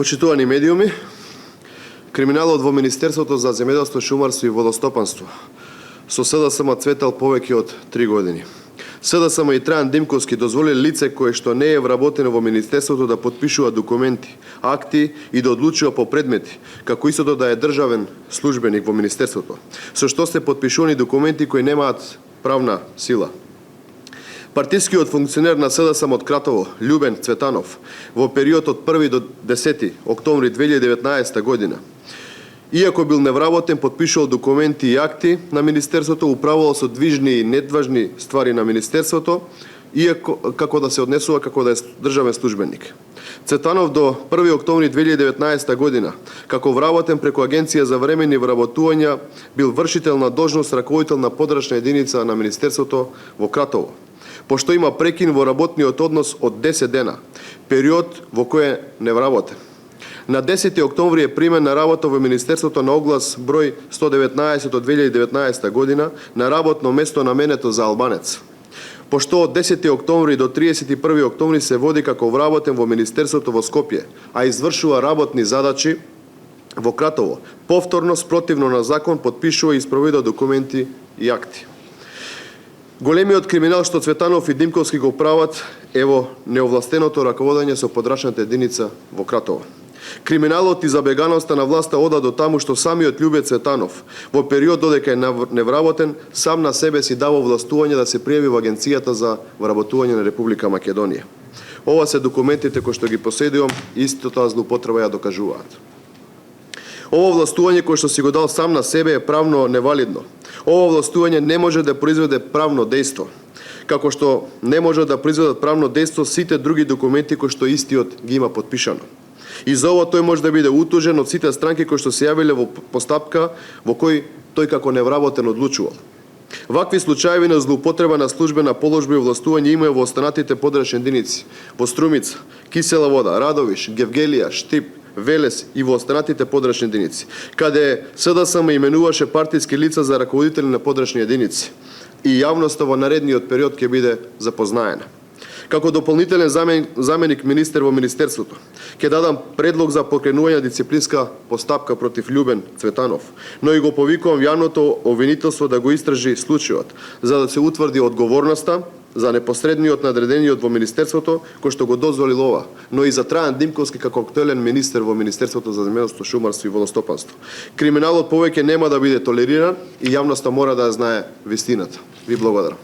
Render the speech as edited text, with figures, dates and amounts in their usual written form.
Почитувани медиуми, криминалот во Министерството за земјоделство, шумарство и водостопанство со СДСМ цветел повеќе од 3 години. СДСМ и Трајан Димковски дозволиле лице кое што не е вработено во Министерството да потпишува документи, акти и да одлучува по предмети, како истото да е државен службеник во Министерството, со што се потпишувани документи кои немаат правна сила. Партискиот функционер на СДСМ од Кратово, Љубен Цветанов, во период од 1 до 10 октомври 2019 година, иако бил невработен, потпишувал документи и акти на Министерството, управувал со движни и недважни ствари на Министерството, иако како да се однесува како да е државен службеник. Цветанов до 1 октомври 2019 година, како вработен преку Агенција за временни вработувања, бил вршител на должност раководител на подрачна единица на Министерството во Кратово, пошто има прекин во работниот однос од 10 дена, период во кој е невработен. На 10 октомври е примен на работа во Министерството на оглас број 119 од 2019 година на работно место наменето за албанец. Пошто од 10 октомври до 31 октомври се води како вработен во Министерството во Скопје, а извршува работни задачи во Кратово, повторно спротивно на закон потпишува и спроведа документи и акти. Големиот криминал што Цветанов и Димковски го прават е во неовластеното раководење со подрачната единица во Кратово. Криминалот и забеганоста на власта ода до таму што самиот Љубе Цветанов во период додека е невработен сам на себе си дава овластување да се пријави во Агенцијата за вработување на Република Македонија. Ова се документите кои што ги поседувам, исто таа злоупотреба ја докажуваат. Ова овластување кое што си го дал сам на себе е правно невалидно. Ова овластување не може да произведе правно дејство, како што не може да произведат правно дејство сите други документи кои што истиот ги има потпишано. И за ова тој може да биде утужен од сите странки кои што се јавиле во постапка во кој тој како невработен одлучувал. Вакви случаеви на злоупотреба на службена положба и овластување има во останатите подрачни единици, во Струмица, Кисела вода, Радовиш, Гевгелија, Штип, Велес и во останатите подрачни единици, каде СДСМ именуваше партиски лица за раководители на подрачни единици и јавноста во наредниот период ќе биде запознаена. Како дополнителен заменик министер во Министерството, ќе дадам предлог за покренување на дисциплинска постапка против Љубен Цветанов, но и го повикувам јавното обвинителство да го истражи случајот, за да се утврди одговорноста за непосредниот надредениот во Министерството, кој што го дозволил ова, но и за Трајан Димковски како актуелен министер во Министерството за земјоделство, шумарство и водостопанство. Криминалот повеќе нема да биде толериран и јавноста мора да ја знае вистината. Ви благодарам.